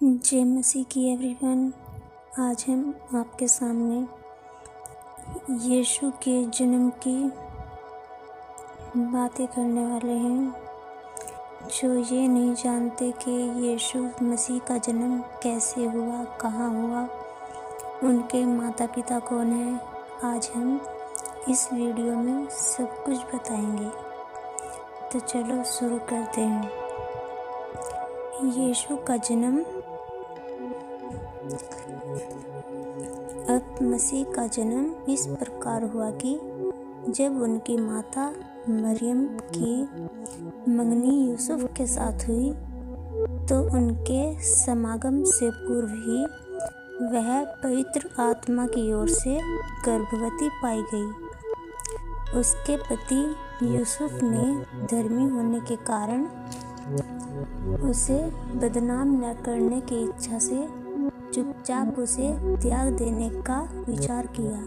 जय मसीह की एवरीवन। आज हम आपके सामने यीशु के जन्म की बातें करने वाले हैं। जो ये नहीं जानते कि यीशु मसीह का जन्म कैसे हुआ, कहाँ हुआ, उनके माता पिता कौन है, आज हम इस वीडियो में सब कुछ बताएंगे। तो चलो शुरू करते हैं। यीशु का जन्म। अब मसीह का जन्म इस प्रकार हुआ कि जब उनकी माता मरियम की मंगनी यूसुफ के साथ हुई तो उनके समागम से पूर्व ही वह पवित्र आत्मा की ओर से गर्भवती पाई गई। उसके पति यूसुफ ने धर्मी होने के कारण उसे बदनाम न करने की इच्छा से चुपचाप उसे त्याग देने का विचार किया।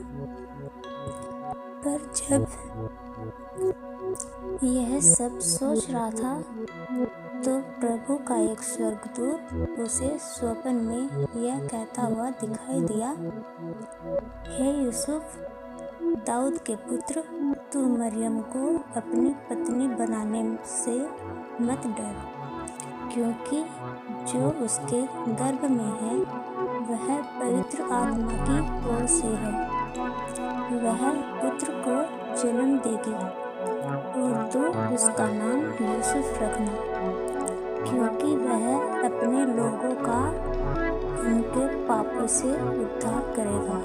पर जब यह सब सोच रहा था तो प्रभु का एक स्वर्गदूत उसे स्वप्न में यह कहता हुआ दिखाई दिया, हे यूसुफ, दाऊद के पुत्र, तू मरियम को अपनी पत्नी बनाने से मत डर, क्योंकि जो उसके गर्भ में है वह पवित्र आत्मा की ओर से है। वह पुत्र को जन्म देगी और तू उसका नाम यूसुफ रखना, क्योंकि वह अपने लोगों का उनके पापों से उद्धार करेगा।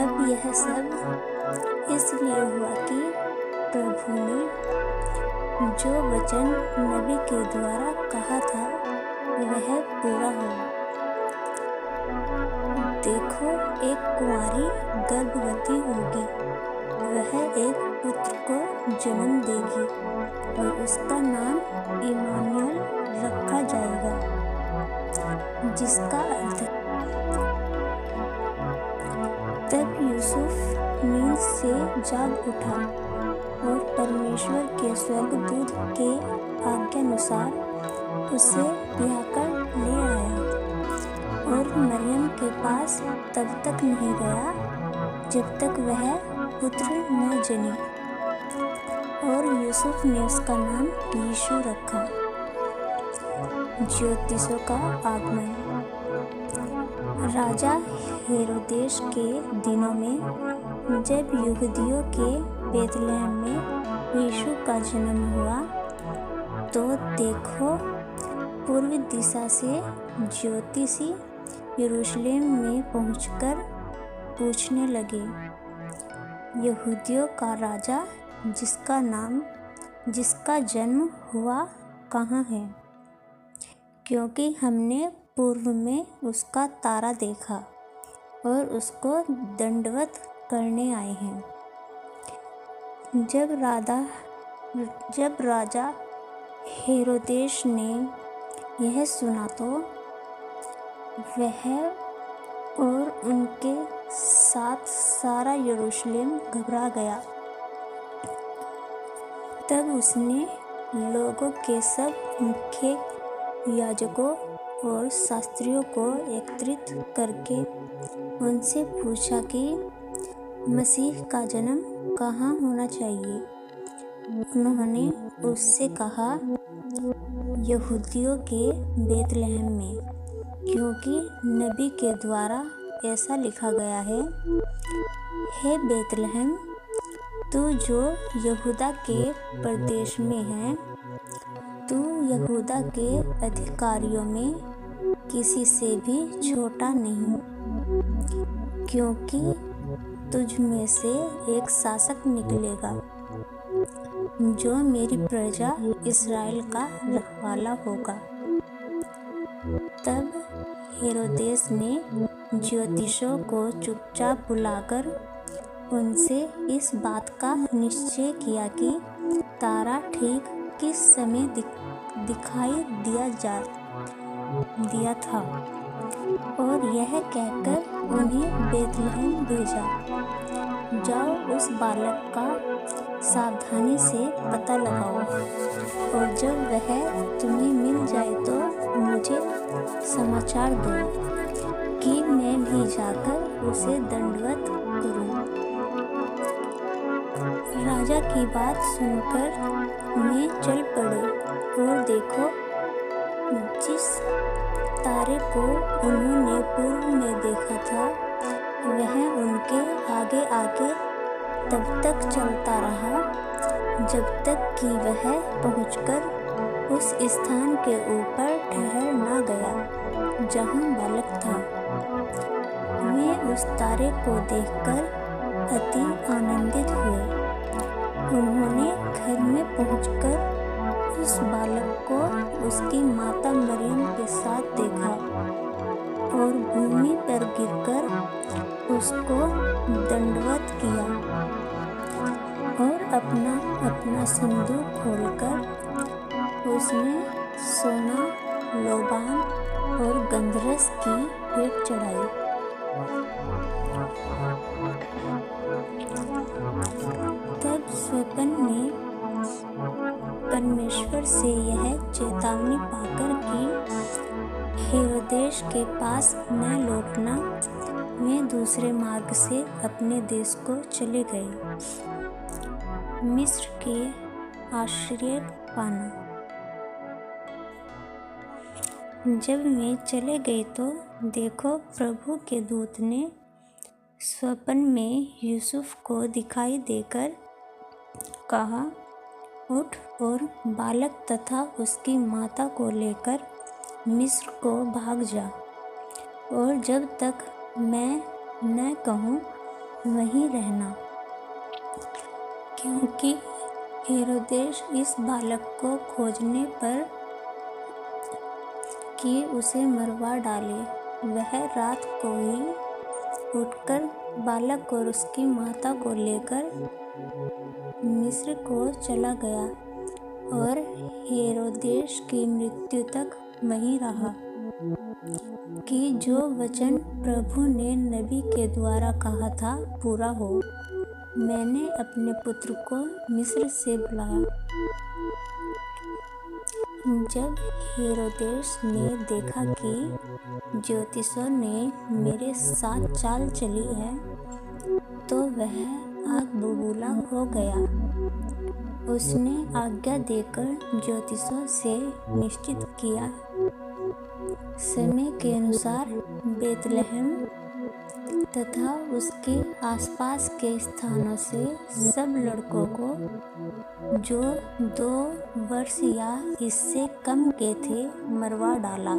अब यह सब इसलिए हुआ कि प्रभु ने जो वचन नबी के द्वारा कहा था वह पूरा हो। देखो, एक कुंवारी गर्भवती होगी, वह एक पुत्र को जन्म देगी और उसका नाम इमानुएल रखा जाएगा, जिसका अर्थ है। तब यूसुफ नींद से जाग उठा और परमेश्वर के स्वर्गदूत के आज्ञानुसार उसे ब्याहकर ले आया और मरियम के पास तब तक नहीं गया जब तक वह पुत्र न जनी, और यूसुफ ने उसका नाम यीशु रखा। ज्योतिषों का आगमन। राजा हेरोदेस के दिनों में जब यहूदियों के बेथलेहम में यीशु का जन्म हुआ तो देखो, पूर्व दिशा से ज्योतिषी यरूशलेम में पहुंचकर पूछने लगे, यहूदियों का राजा जिसका जन्म हुआ कहाँ है? क्योंकि हमने पूर्व में उसका तारा देखा और उसको दंडवत करने आए हैं। जब राजा हेरोदेस ने यह सुना तो वह और उनके साथ सारा यरूशलेम घबरा गया। तब उसने लोगों के सब मुख्य याजकों और शास्त्रियों को एकत्रित करके उनसे पूछा कि मसीह का जन्म कहाँ होना चाहिए। उन्होंने उससे कहा, यहूदियों के बेथलेहम में, क्योंकि नबी के द्वारा ऐसा लिखा गया है, हे बेथलेहम, तू जो यहूदा के प्रदेश में है, तू यहूदा के अधिकारियों में किसी से भी छोटा नहीं, क्योंकि तुझ में से एक शासक निकलेगा जो मेरी प्रजा इस्राएल का रखवाला होगा। तब हेरोदेस ने ज्योतिषियों को चुपचाप बुलाकर उनसे इस बात का निश्चय किया कि तारा ठीक किस समय दिखाई दिया था, और यह कहकर उन्हें बेथलेहम भेजा, जाओ उस बालक का सावधानी से पता लगाओ, और जब वह तुम्हें मिल जाए तो मुझे समाचार दो कि मैं भी जाकर उसे दंडवत करूं। राजा की बात सुनकर वे चल पड़े, और देखो, जिस तारे को उन्होंने पूर्व में देखा था वह उनके आगे आगे तब तक चलता रहा जब तक कि वह पहुंचकर उस स्थान के ऊपर ठहर न गया जहां बालक था। वे उस तारे को देखकर अति आनंदित हुए। उन्होंने घर में पहुंचकर उस बालक को उसकी माता मरियम के साथ देखा और भूमि पर गिरकर उसको दंडवत किया, और अपना अपना संदूक खोलकर उसमें सोना, लोबान और गंधरस की भेंट चढ़ाई। तब स्वप्न में परमेश्वर से यह चेतावनी पाकर कि हेरोदेस के पास न लौटना, वे दूसरे मार्ग से अपने देश को चले गए। मिस्र के आश्रय पाना। जब वे चले गए तो देखो, प्रभु के दूत ने स्वप्न में यूसुफ को दिखाई देकर कहा, उठ और बालक तथा उसकी माता को लेकर मिस्र को भाग जा, और जब तक मैं न कहूँ वहीं रहना, क्योंकि हेरोदेस इस बालक को खोजने पर कि उसे मरवा डाले, वह रात को ही उठकर बालक और उसकी माता को लेकर मिस्र को चला गया और हेरोदेस की मृत्यु तक वहीं रहा, कि जो वचन प्रभु ने नबी के द्वारा कहा था पूरा हो, मैंने अपने पुत्र को मिस्र से बुलाया। जब हेरोदेस ने देखा कि ज्योतिषों ने मेरे साथ चाल चली है, तो वह आग बबूला हो गया। उसने आज्ञा देकर ज्योतिषों से निश्चित किया, समय के अनुसार बेतलहम तथा उसके आसपास के स्थानों से सब लड़कों को जो 2 वर्ष या इससे कम के थे मरवा डाला।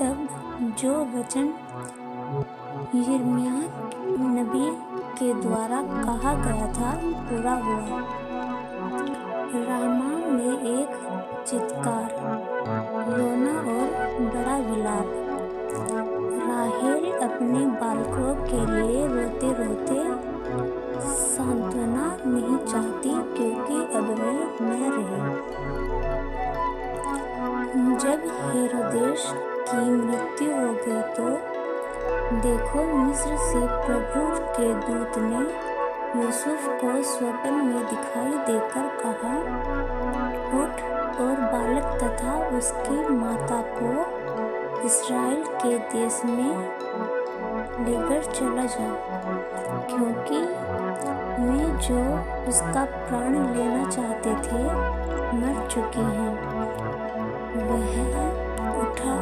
तब जो वचन यिर्मयाह नबी के द्वारा कहा गया था पूरा हुआ। रामा में एक चित्कार, रोना और बड़ा विलाप। राहेल अपने बालकों के लिए रोते रोते सांत्वना नहीं चाहती, क्योंकि अब वे न रहे। जब हेरोदेस की मृत्यु हो गई तो देखो, मिस्र से प्रभु के दूत ने यूसुफ को स्वप्न में दिखाई देकर कहा, उठ और बालक तथा उसकी माता को इस्राएल के देश में लेकर चला जा, क्योंकि वे जो उसका प्राण लेना चाहते थे मर चुके हैं। वह उठा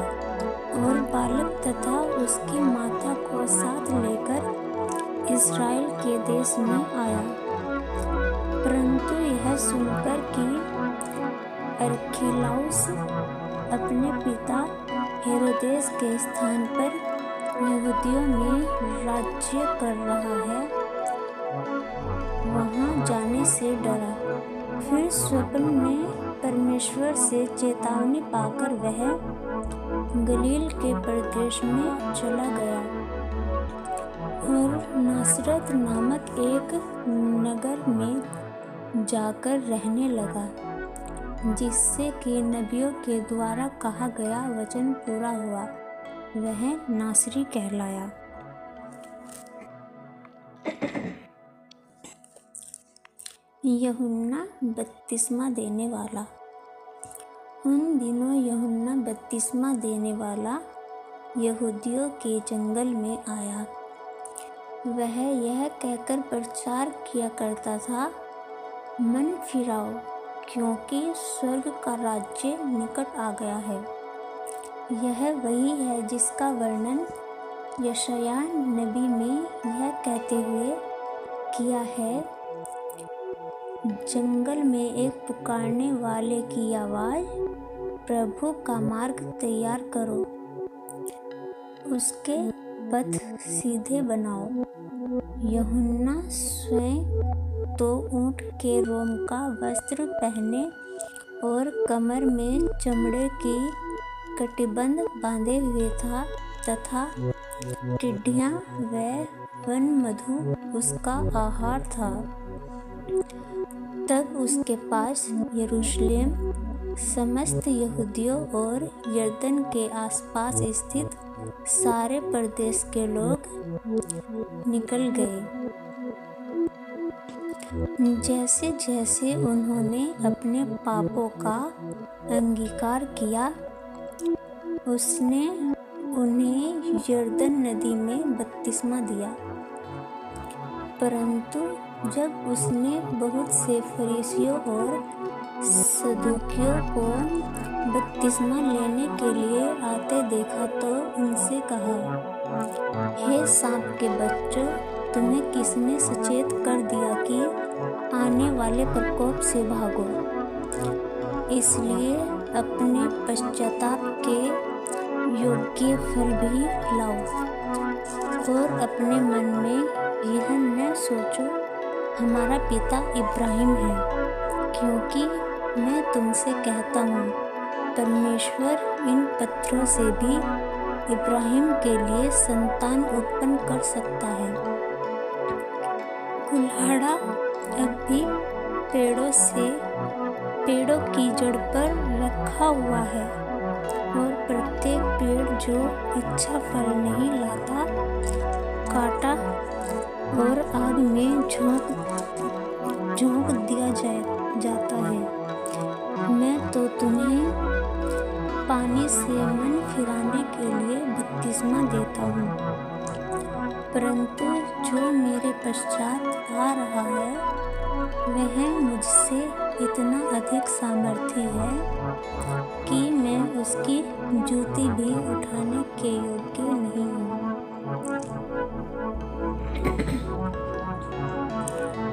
और बालक तथा उसकी माता को साथ लेकर इस्राएल के देश में आया। परंतु यह सुनकर कि अरखिलाउस अपने पिता हेरोदेस के स्थान पर यहूदियों में राज्य कर रहा है, वहां जाने से डरा। फिर स्वप्न में परमेश्वर से चेतावनी पाकर वह गलील के प्रदेश में चला गया और नासरत नामक एक नगर में जाकर रहने लगा, जिससे कि नबियों के द्वारा कहा गया वचन पूरा हुआ, वह नासरी कहलाया। यूहन्ना बपतिस्मा देने वाला। उन दिनों यूहन्ना बपतिस्मा देने वाला यहूदियों के जंगल में आया। वह यह कहकर प्रचार किया करता था, मन फिराओ, क्योंकि स्वर्ग का राज्य निकट आ गया है। यह वही है जिसका वर्णन यशायाह नबी में यह कहते हुए किया है, जंगल में एक पुकारने वाले की आवाज़, प्रभु का मार्ग तैयार करो, उसके पथ सीधे बनाओ। यूहन्ना स्वयं तो ऊँट के रोम का वस्त्र पहने और कमर में चमड़े की कटिबंध बांधे हुए था तथा टिड्डियाँ व वन मधु उसका आहार था। तब उसके पास यरूशलेम, समस्त यहूदियों और यरदन के आसपास स्थित सारे प्रदेश के लोग निकल गए। जैसे जैसे उन्होंने अपने पापों का अंगीकार किया, उसने उन्हें यरदन नदी में बपतिस्मा दिया। परंतु जब उसने बहुत से फरीसियों और सदूकियों को बपतिस्मा लेने के लिए आते देखा तो उनसे कहा, हे सांप के बच्चों, तुम्हें किसने सचेत कर दिया कि आने वाले प्रकोप से भागो? इसलिए अपने पश्चाताप के योग्य फल भी लाओ और अपने मन में यह न सोचो, हमारा पिता इब्राहिम है, क्योंकि मैं तुमसे कहता हूँ, परमेश्वर इन पत्थरों से भी इब्राहिम के लिए संतान उत्पन्न कर सकता है। कुल्हाड़ा अब भी पेड़ों की जड़ पर रखा हुआ है और प्रत्येक पेड़ जो अच्छा फल नहीं लाता काटा और आग में झोंक दिया जाता है। मैं तो तुम्हें पानी से मन फिराने के लिए बपतिस्मा देता हूँ, परंतु जो मेरे पश्चात आ रहा है वह मुझसे इतना अधिक सामर्थी है कि मैं उसकी जूती भी उठाने के योग्य नहीं हूँ।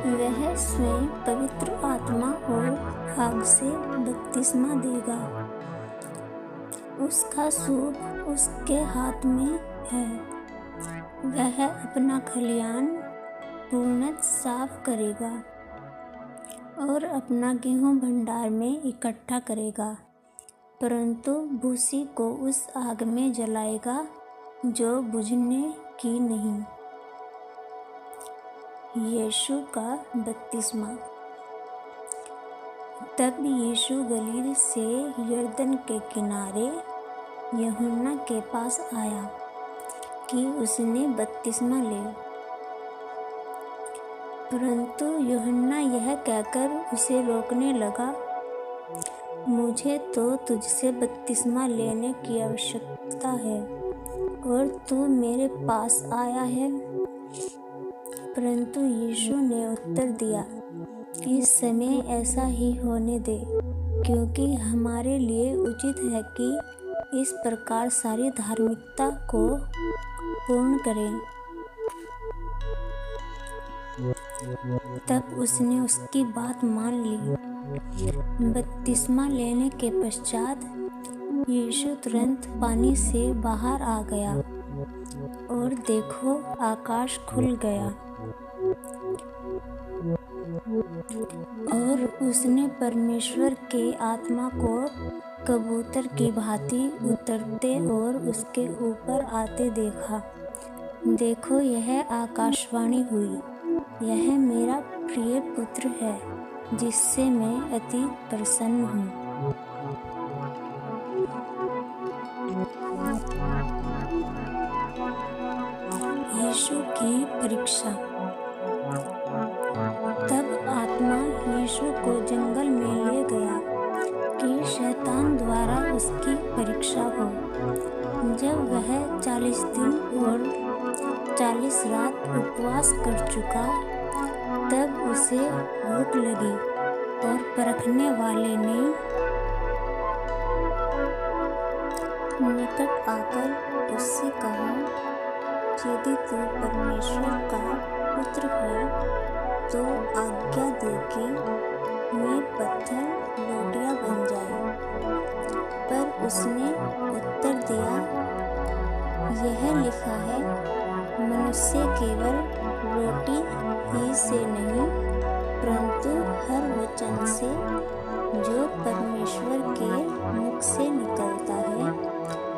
वह स्वयं पवित्र आत्मा और आग से बपतिस्मा देगा। उसका सूप उसके हाथ में है। वह अपना खलिहान पूर्णतः साफ करेगा और अपना गेहूं भंडार में इकट्ठा करेगा, परंतु भूसी को उस आग में जलाएगा जो बुझने की नहीं। यीशु का बपतिस्मा। तब यीशु गलील से यरदन के किनारे यूहन्ना के पास आया कि उसने बपतिस्मा ले। परंतु यूहन्ना यह कहकर उसे रोकने लगा, मुझे तो तुझसे बपतिस्मा लेने की आवश्यकता है और तू मेरे पास आया है। परंतु यीशु ने उत्तर दिया, इस समय ऐसा ही होने दे, क्योंकि हमारे लिए उचित है कि इस प्रकार सारी धार्मिकता को पूर्ण करें। तब उसने उसकी बात मान ली। बपतिस्मा लेने के पश्चात यीशु तुरंत पानी से बाहर आ गया और देखो, आकाश खुल गया और उसने परमेश्वर के आत्मा को कबूतर की भांति उतरते और उसके ऊपर आते देखा। देखो, यह आकाशवाणी हुई, यह मेरा प्रिय पुत्र है, जिससे मैं अति प्रसन्न हूँ। यीशु की परीक्षा। तब आत्मा भूख लगी और परखने वाले ने निकट आकर उससे कहा, यदि तू परमेश्वर का पुत्र है तो आज्ञा दे कि ये पत्थर रोटियां बन जाए। पर उसने उत्तर दिया, यह लिखा है, मनुष्य केवल रोटी ही से नहीं परंतु हर वचन से जो परमेश्वर के मुख से निकलता है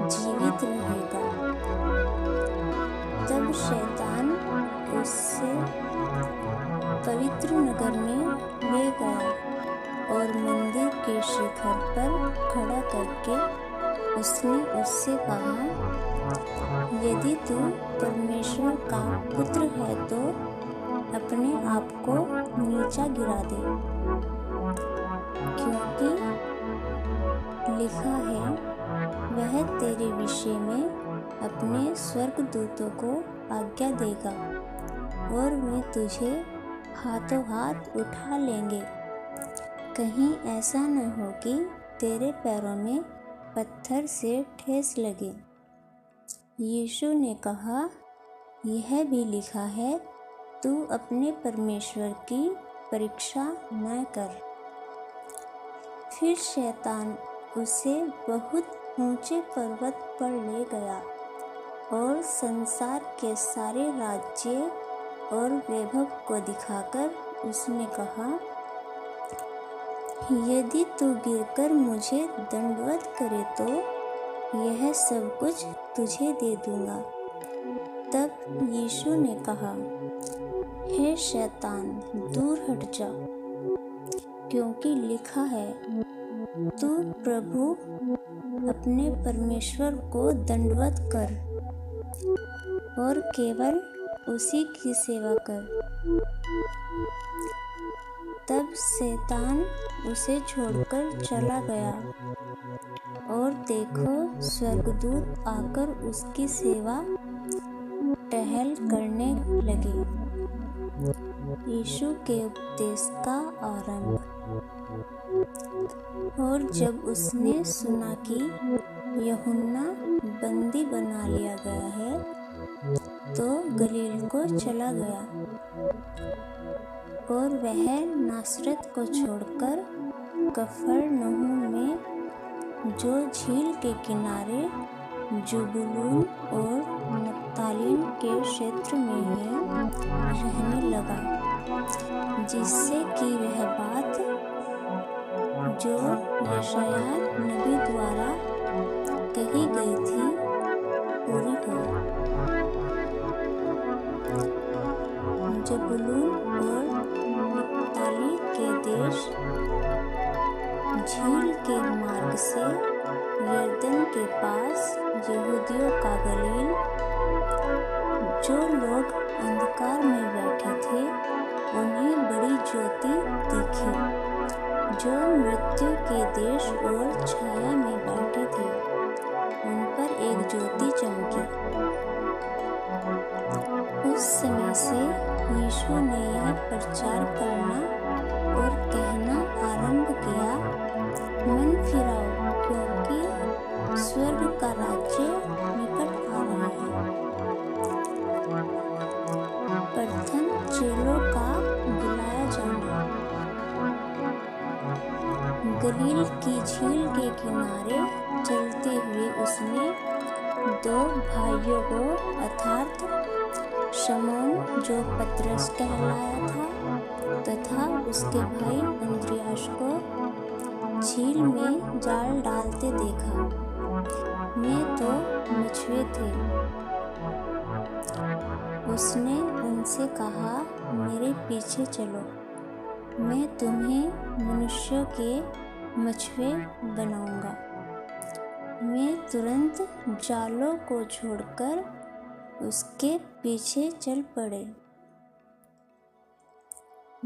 जीवित रहेगा। तब शैतान उससे पवित्र नगर में ले गया और मंदिर के शिखर पर खड़ा करके उसने उससे कहा, यदि तू परमेश्वर का पुत्र है तो अपने आप को नीचा गिरा दे, क्योंकि लिखा है, वह तेरे विषय में अपने स्वर्गदूतों को आज्ञा देगा और वे तुझे हाथों हाथ उठा लेंगे, कहीं ऐसा न हो कि तेरे पैरों में पत्थर से ठेस लगे। यीशु ने कहा, यह भी लिखा है, तू अपने परमेश्वर की परीक्षा न कर। फिर शैतान उसे बहुत ऊंचे पर्वत पर ले गया और संसार के सारे राज्य और वैभव को दिखाकर उसने कहा, यदि तू गिरकर मुझे दंडवत करे तो यह सब कुछ तुझे दे दूंगा। तब यीशु ने कहा, हे शैतान, दूर हट जा, क्योंकि लिखा है, तू प्रभु अपने परमेश्वर को दंडवत कर और केवल उसी की सेवा कर। तब शैतान उसे छोड़कर चला गया और देखो, स्वर्गदूत आकर उसकी सेवा टहल करने लगे। यीशु के उपदेश का आरंभ। और जब उसने सुना कि यूहन्ना बंदी बना लिया गया है, तो गलील को चला गया और वह नासरत को छोड़कर कफरनहूम में, जो झील के किनारे जबूलून और नप्तालीम के क्षेत्र में है, रहने लगा, जिससे कि वह बात जो यशायाह नबी द्वारा कही गई थी पूरी हो। जबूलून और नप्ताली के देश झील के मार्ग से यरदन के पास यहूदियों का गलील, जो लोग अंधकार में बैठे थे उन्हें बड़ी ज्योति दिखी, जो मृत्यु के देश और छाया में बैठे थे उन पर एक ज्योति चमकी। उस समय से यीशु ने यह प्रचार करना और कहना आरंभ किया, मन फिराओ, क्योंकि स्वर्ग का राज्य निकट आ रहा है। प्रथम चेलों का बुलाया जाना। गलील की झील के किनारे चलते हुए उसने दो भाइयों को, अर्थात शमौन जो पतरस कहलाया था तथा उसके भाई अंद्रियास को झील में जाल डालते देखा। वे तो मछुए थे। उसने उनसे कहा, मेरे पीछे चलो, मैं तुम्हें मनुष्यों के मछुए बनाऊंगा। वे तुरंत जालों को छोड़कर उसके पीछे चल पड़े।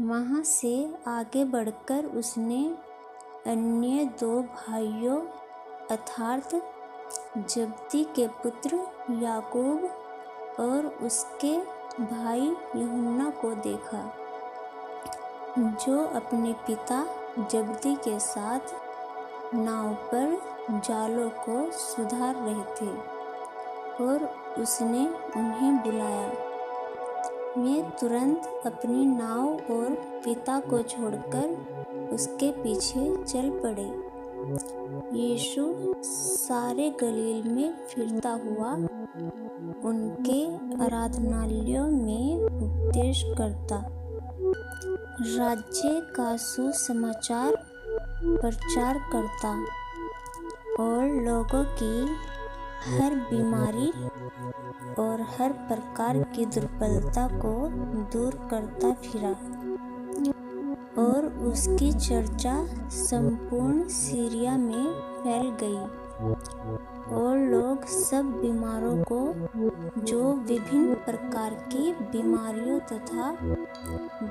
वहां से आगे बढ़कर उसने अन्य दो भाइयों, अर्थात जब्दी के पुत्र याकूब और उसके भाई यूहन्ना को देखा। जो अपने पिता जब्दी के साथ नाव पर जालों को सुधार रहे थे, और उसने उन्हें बुलाया। वे तुरंत अपनी नाव और पिता को छोड़कर उसके पीछे चल पड़े। यीशु सारे गलील में फिरता हुआ उनके आराधनालयों में उपदेश करता, राज्य का सुसमाचार प्रचार करता और लोगों की हर बीमारी और हर प्रकार की दुर्बलता को दूर करता फिरा। और उसकी चर्चा संपूर्ण सीरिया में फैल गई, और लोग सब बीमारों को, जो विभिन्न प्रकार की बीमारियों तथा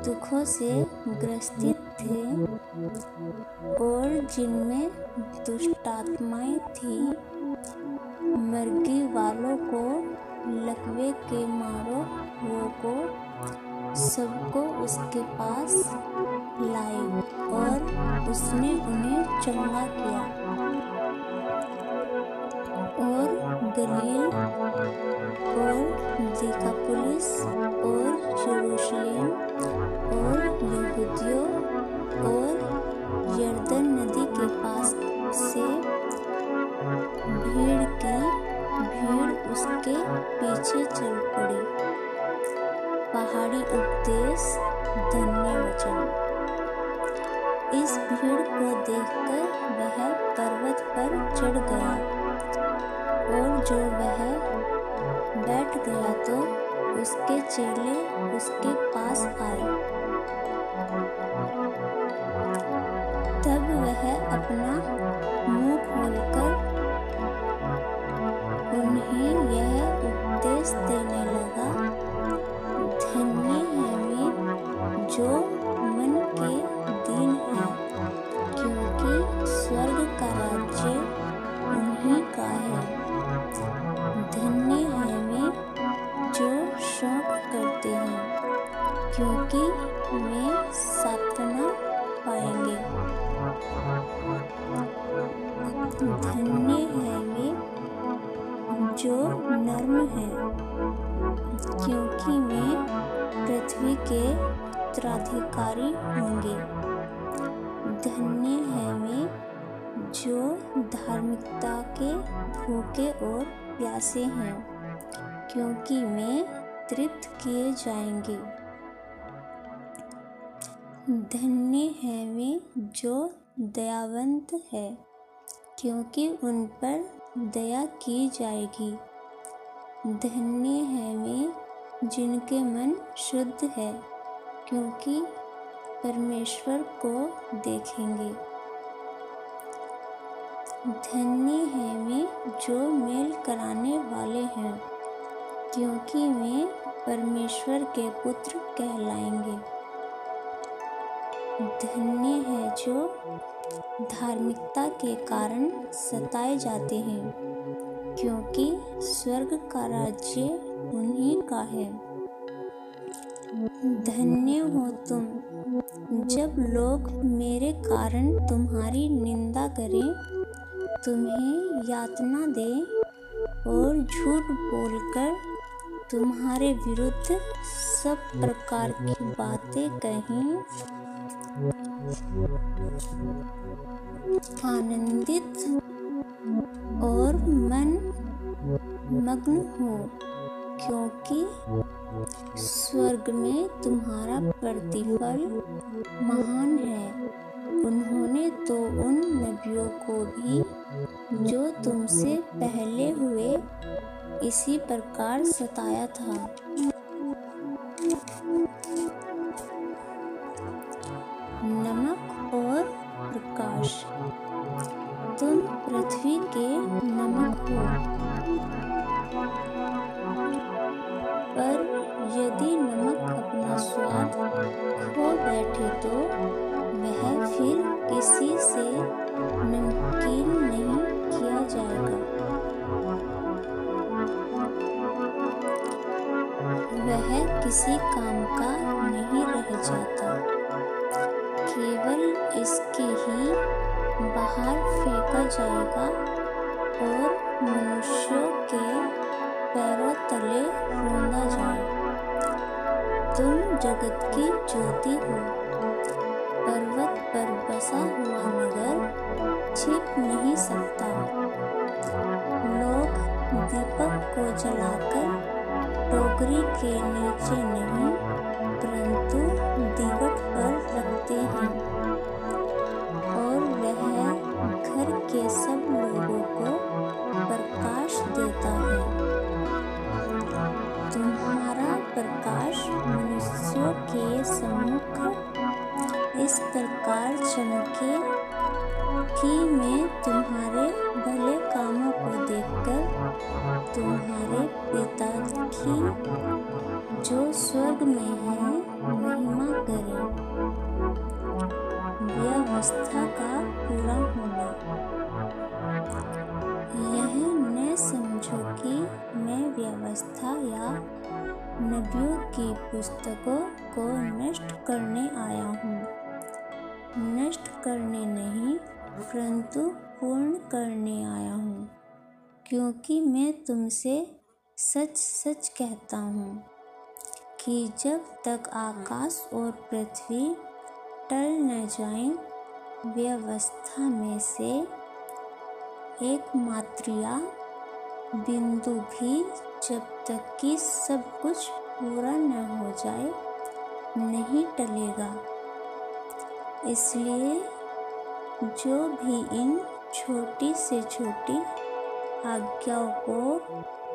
दुखों से ग्रसित थे और जिनमें दुष्टात्माएं थीं, मर्गी वालों को, लकवे के मारों को, सबको उसके पास लाए, और उसने उन्हें चंगा किया। और गलील और दिकापुलिस और यरूशलेम और यहूदियों और यरदन नदी के पास से भीड़ उसके पीछे चल पड़ी। पहाड़ी उपदेश, धन्य वचन। इस भीड़ को देखकर वह पर्वत पर चढ़ गया, और जो वह बैठ गया तो उसके चेले उसके पास आए। तब वह अपना मुंह खोलकर उन्हें यह उपदेश देने लगा, धन्य है वे जो मन के दीन हैं, क्योंकि स्वर्ग का राज्य उन्हीं का है। धन्य है वे जो शोक करते हैं, क्योंकि वे सांत्वना पाएंगे। धन्य है वे जो नम्र हैं, क्योंकि वे पृथ्वी के उत्तराधिकारी होंगे। धन्य है वे जो धार्मिकता के भूखे और प्यासे हैं, क्योंकि वे तृप्त किए जाएंगे। धन्य है वे जो दयावंत है, क्योंकि उन पर दया की जाएगी। धन्य है वे जिनके मन शुद्ध है, क्योंकि परमेश्वर को देखेंगे। धन्य है वे जो मेल कराने वाले हैं, क्योंकि वे परमेश्वर के पुत्र कहलाएंगे। धन्य है जो धार्मिकता के कारण सताए जाते हैं, क्योंकि स्वर्ग का राज्य उन्हीं का है। धन्य हो तुम जब लोग मेरे कारण तुम्हारी निंदा करें, तुम्हें यातना दें और झूठ बोलकर तुम्हारे विरुद्ध सब प्रकार की बातें कहें। आनंदित और मन मग्न हो, क्योंकि स्वर्ग में तुम्हारा प्रतिफल महान है। उन्होंने तो उन नबियों को भी जो तुमसे पहले हुए इसी प्रकार सताया था। नमक और प्रकाश। तुम पृथ्वी के नमक हो, पर यदि नमक अपना स्वाद खो बैठे तो वह फिर किसी से नमकीन नहीं किया जाएगा। वह किसी काम का नहीं रह जाता। केवल इसके ही बाहर फेंका जाएगा और मनुष्यों के पैरों तले रौंदा जाए। तुम जगत की ज्योति हो। पर्वत पर बसा हुआ नगर छिप नहीं सकता। लोग दीपक को जलाकर टोकरी के नीचे नहीं परंतु दीवट पर रखते हैं और वह घर के सब लोगों को प्रकाश देता है। तुम्हारा प्रकाश मनुष्यों के सम्मुख इस प्रकार चमके कि मैं तुम्हारे भले कामों को देखकर तुम्हारे पिता की जो स्वर्ग में है महिमा करे। व्यवस्था का पूरा होना। यह न समझो कि मैं व्यवस्था या नबियों की पुस्तकों को नष्ट करने आया हूँ। नष्ट करने नहीं परंतु पूर्ण करने आया हूँ, क्योंकि मैं तुमसे सच सच कहता हूँ कि जब तक आकाश और पृथ्वी टल न जाएं, व्यवस्था में से एक मात्रिया बिंदु भी जब तक कि सब कुछ पूरा न हो जाए नहीं टलेगा। इसलिए जो भी इन छोटी से छोटी आज्ञाओं को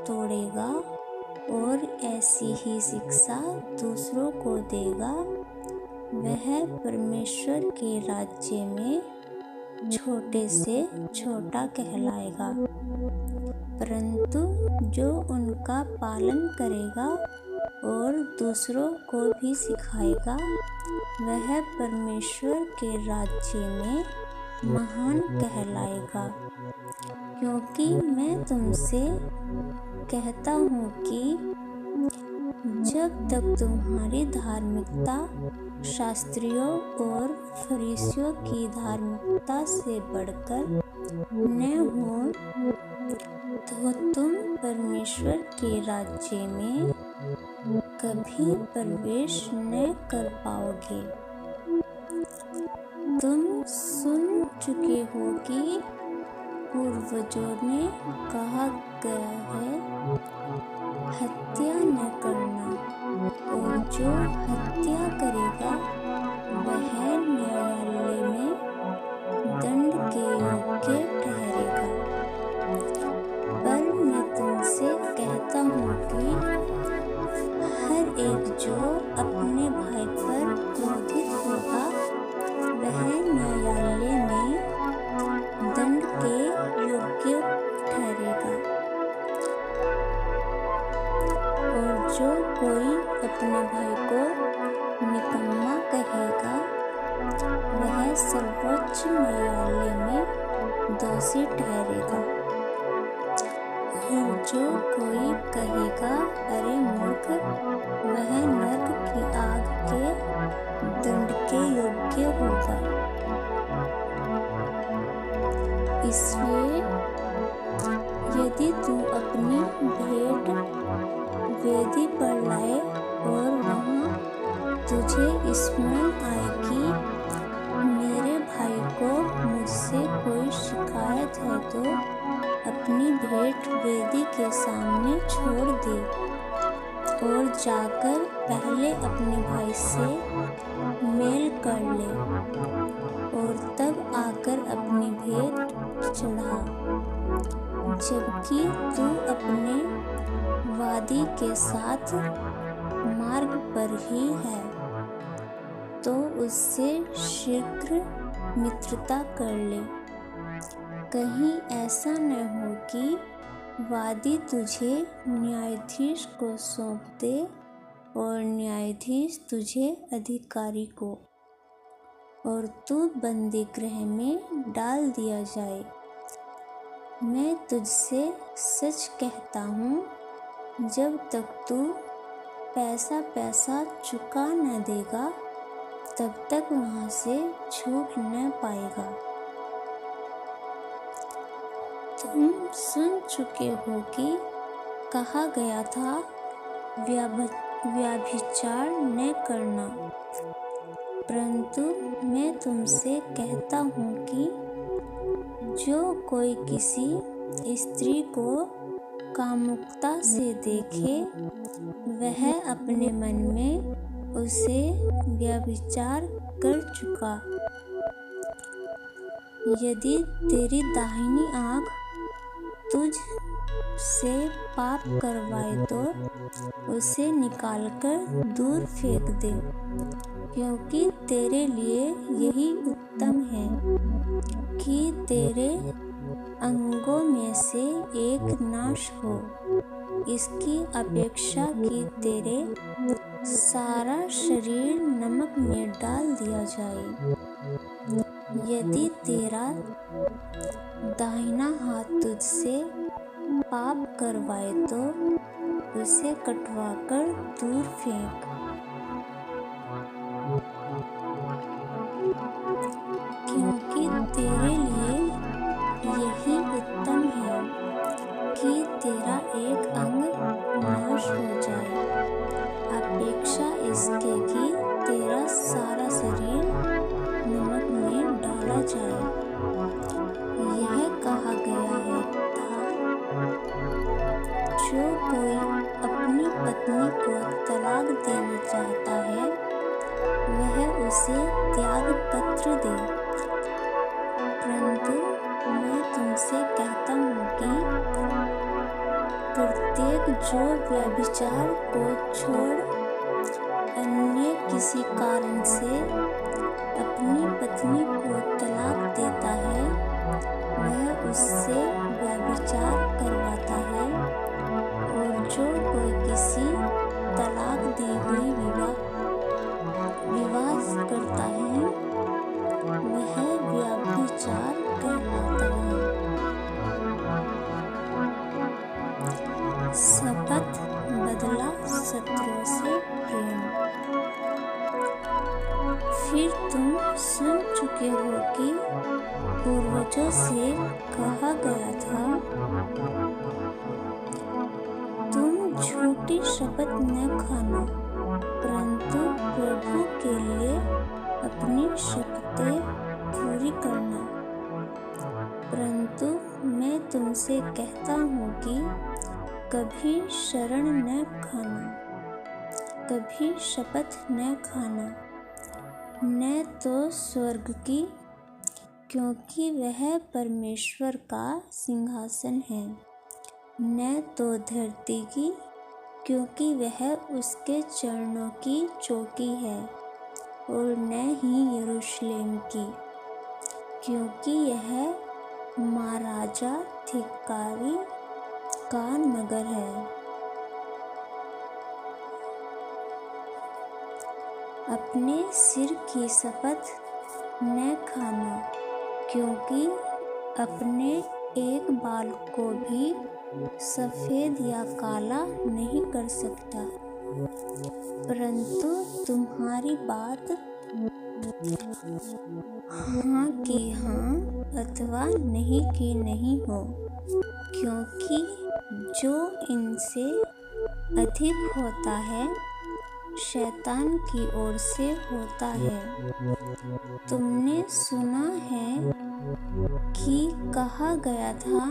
तोड़ेगा और ऐसी ही शिक्षा दूसरों को देगा, वह परमेश्वर के राज्य में छोटे से छोटा कहलाएगा। परंतु जो उनका पालन करेगा और दूसरों को भी सिखाएगा, वह परमेश्वर के राज्य में महान कहलाएगा। क्योंकि मैं तुमसे कहता हूँ कि जब तक तुम्हारी धार्मिकता शास्त्रियों और फरीसियों की धार्मिकता से बढ़कर न हो, तो तुम परमेश्वर के राज्य में कभी प्रवेश न कर पाओगे। तुम सुन चुके हो कि पूर्वजों ने कहा गया है, हत्या न करना, और जो हत्या करेगा वह न्यायालय में दंड के योग्य ठहरेगा। पर मैं तुमसे कहता हूँ कि हर एक जो अपने भाई पर क्रोधित होगा वह न्यायालय में दंड के योग्य ठहरेगा। और जो कोई अपने भाई को निकम्मा कहेगा वह सर्वोच्च न्यायालय में दोषी ठहरेगा। और जो कोई कहेगा अरे मूर्ख, वह नरक की आग के दंड के योग्य होगा। इसलिए यदि तू अपनी भेंट वेदी पर लाए और वहाँ तुझे स्मरण आए कि मेरे भाई को मुझसे कोई शिकायत है, तो अपनी भेंट वेदी के सामने छोड़ दे और जाकर पहले अपने भाई से मेल कर ले और तब आकर अपनी भेंट चढ़ा। जबकि तू अपने वादी के साथ मार्ग पर ही है, तो उससे शीघ्र मित्रता कर ले। कहीं ऐसा न हो कि वादी तुझे न्यायाधीश को सौंप दे और न्यायाधीश तुझे अधिकारी को, और तू बंदी गृह में डाल दिया जाए। मैं तुझसे सच कहता हूँ, जब तक तू पैसा पैसा चुका न देगा, तब तक वहां से छूट न पाएगा। तुम सुन चुके हो कि कहा गया था व्यभिचार न करना, परंतु मैं तुमसे कहता हूँ कि जो कोई किसी स्त्री को कामुकता से देखे वह अपने मन में उसे व्यभिचार कर चुका। यदि तेरी दाहिनी आँख तुझ से पाप करवाए तो उसे निकालकर दूर फेंक दे, क्योंकि तेरे लिए यही उत्तम है कि तेरे अंगों में से एक नाश हो, इसकी अपेक्षा कि तेरे सारा शरीर नमक में डाल दिया जाए। यदि तेरा दाहिना हाथ तुझसे पाप करवाए तो उसे कटवाकर दूर फेंक, क्योंकि तेरे लिए यही उत्तम है कि तेरा एक अंग नाश हो जाए, अपेक्षा इसके कि तेरा सारा शरीर नमक में डाला जाए। यह कहा गया है था, जो कोई अपनी पत्नी को तलाक देना चाहता है वह उसे त्याग पत्र दे, परंतु मैं तुमसे कहता हूँ कि प्रत्येक जो व्यभिचार को छोड़ अन्य किसी कारण से अपनी पत्नी को तलाक देता है वह उससे व्यभिचार करवाता है, और जो कोई किसी तलाक दी हुई विवाह करता है वह व्यभिचार कहलाता है। शपथ बदला शत्रुओं से प्रेम। फिर तुम सुन चुके हो कि पूर्वजों से कहा गया था, तुम झूठी शपथ न खाना, परंतु प्रभु के लिए अपनी शपथें पूरी करना। परंतु मैं तुमसे कहता हूँ कि कभी शरण न खाना, कभी शपथ न खाना, न तो स्वर्ग की, क्योंकि वह परमेश्वर का सिंहासन है, न तो धरती की, क्योंकि वह उसके चरणों की चौकी है, और न ही यरूशलेम की, क्योंकि यह महाराजा थिक्कारी का नगर है। अपने सिर की शपथ न खाना, क्योंकि अपने एक बाल को भी सफेद या काला नहीं कर सकता, परंतु तुम्हारी बात हाँ की हाँ अथवा नहीं की नहीं हो, क्योंकि जो इनसे अधिक होता है शैतान की ओर से होता है। तुमने सुना है कि कहा गया था,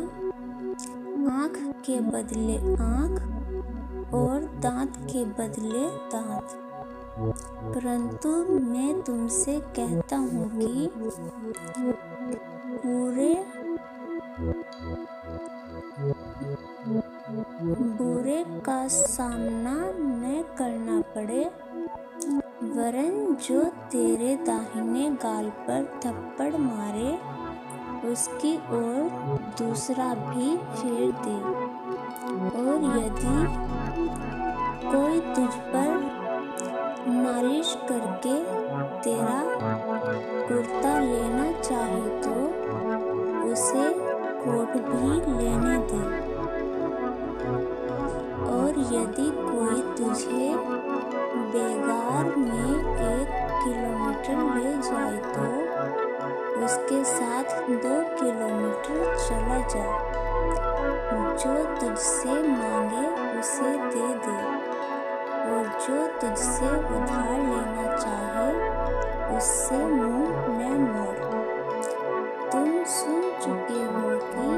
आँख के बदले आँख और दांत के बदले दांत, परंतु मैं तुमसे कहता हूँ कि बुरे का सामना न करना पड़े, वरन जो तेरे दाहिने गाल पर थप्पड़ मारे उसकी ओर दूसरा भी फेर दे, और यदि कोई तुझ पर नालिश करके तेरा कुर्ता लेना चाहे तो उसे कोट भी लेने दे, और यदि कोई तुझे बेगार में 1 किलोमीटर किलोमीटर ले जाए तो उसके साथ 2 किलोमीटर चला जा। जो तुझसे मांगे उसे दे दे और जो तुझसे उधार लेना चाहे उससे मुंह न मोड़। तुम सुन चुके हो कि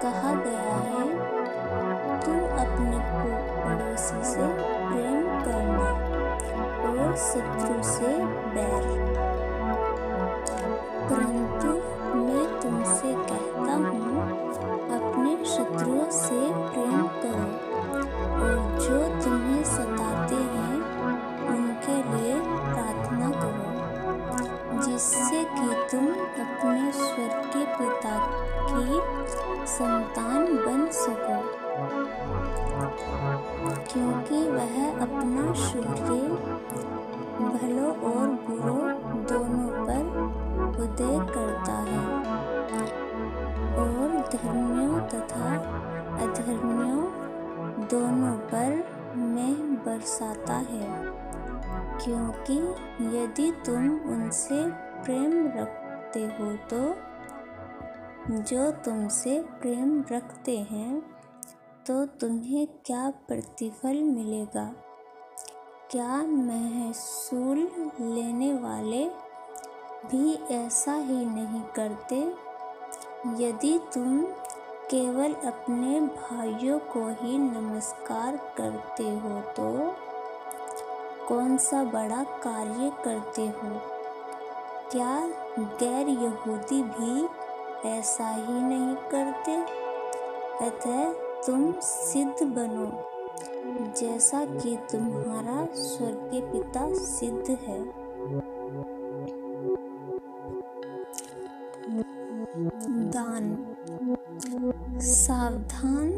कहा गया है, तू अपने पड़ोसी से प्रेम करना और शत्रु से बैर। परंतु मैं तुमसे कहता हूँ, अपने शत्रुओं से प्रेम करो और जो तुम्हें सताते हैं उनके लिए प्रार्थना करो, जिससे कि तुम अपने स्वर्गीय पिता की संतान बन सको, क्योंकि वह अपना सूर्य भलों और बुरों दोनों पर उदय करता है और धर्मियों तथा अधर्मियों दोनों पर मेघ बरसाता है। क्योंकि यदि तुम उनसे प्रेम रखते हो तो जो तुमसे प्रेम रखते हैं तो तुम्हें क्या प्रतिफल मिलेगा? क्या महसूल लेने वाले भी ऐसा ही नहीं करते? यदि तुम केवल अपने भाइयों को ही नमस्कार करते हो तो कौन सा बड़ा कार्य करते हो? क्या गैर यहूदी भी ऐसा ही नहीं करते? अतः तुम सिद्ध बनो जैसा कि तुम्हारा स्वर्गीय पिता सिद्ध है। दान। सावधान,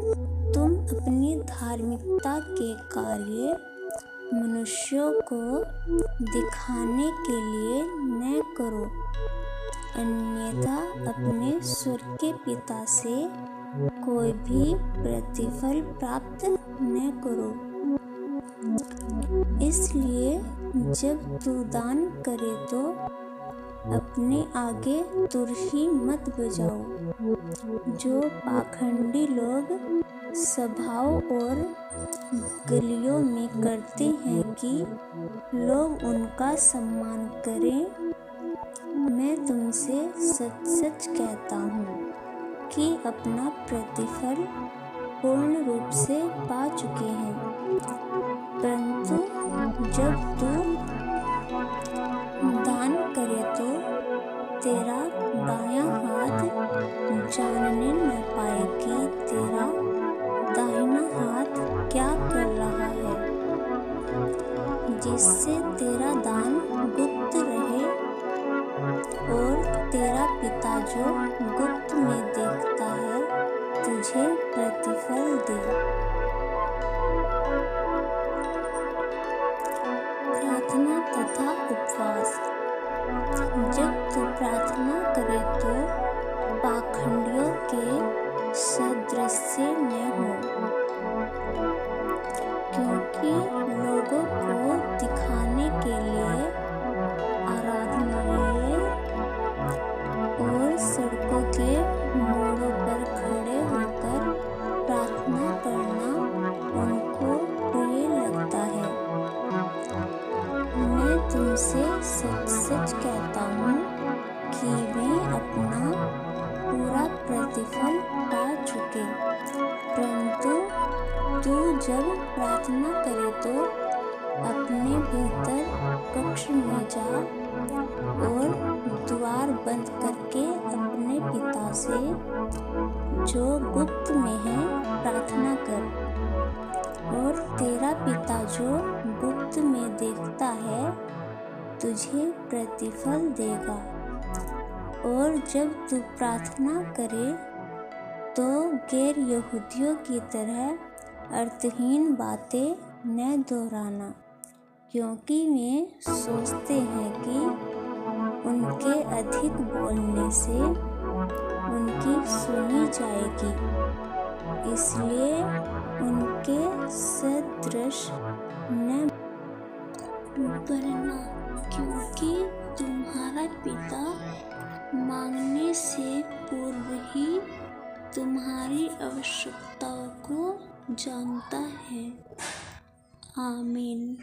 तुम अपनी धार्मिकता के कार्य मनुष्यों को दिखाने के लिए न करो, अन्यथा अपने स्वर्गीय पिता से कोई भी प्रतिफल प्राप्त न करो। इसलिए जब तू दान करे तो अपने आगे तुरही मत बजाओ, जो पाखंडी लोग सभाओं और गलियों में करते हैं कि लोग उनका सम्मान करें। मैं तुमसे सच सच कहता हूँ कि अपना प्रतिफल पूर्ण रूप से पा चुके हैं। परंतु जब तू दान करे तो तेरा बायां हाथ जानने न पाए कि तेरा दाहिना हाथ क्या कर रहा है, जिससे तेरा दान गुप्त रहे और तेरा पिता जो गुप्त में देखता है तुझे प्रतिफल दे। प्रार्थना तथा उपवास। जब तू प्रार्थना करे तो पाखंडियों के सदृश न हो, क्योंकि लोगों को दिखाने के लिए आराधनालय और सड़कों के मोड़ों पर खड़े होकर प्रार्थना करना उनको प्रिय लगता है। मैं तुमसे सच सच कहता हूँ कि वे अपना पूरा प्रतिफल पा चुके। परंतु तू जब प्रार्थना करे तो अपने भीतर कक्ष में जा और द्वार बंद करके अपने पिता से जो गुप्त में है प्रार्थना कर, और तेरा पिता जो गुप्त में देखता है तुझे प्रतिफल देगा। और जब तू प्रार्थना करे तो गैर यहूदियों की तरह अर्थहीन बातें न दोहराना, क्योंकि वे सोचते हैं कि उनके अधिक बोलने से उनकी सुनी जाएगी, इसलिए उनके सदृश न बनना, क्योंकि पिता मांगने से पूर्व ही तुम्हारी आवश्यकताओं को जानता है। आमीन।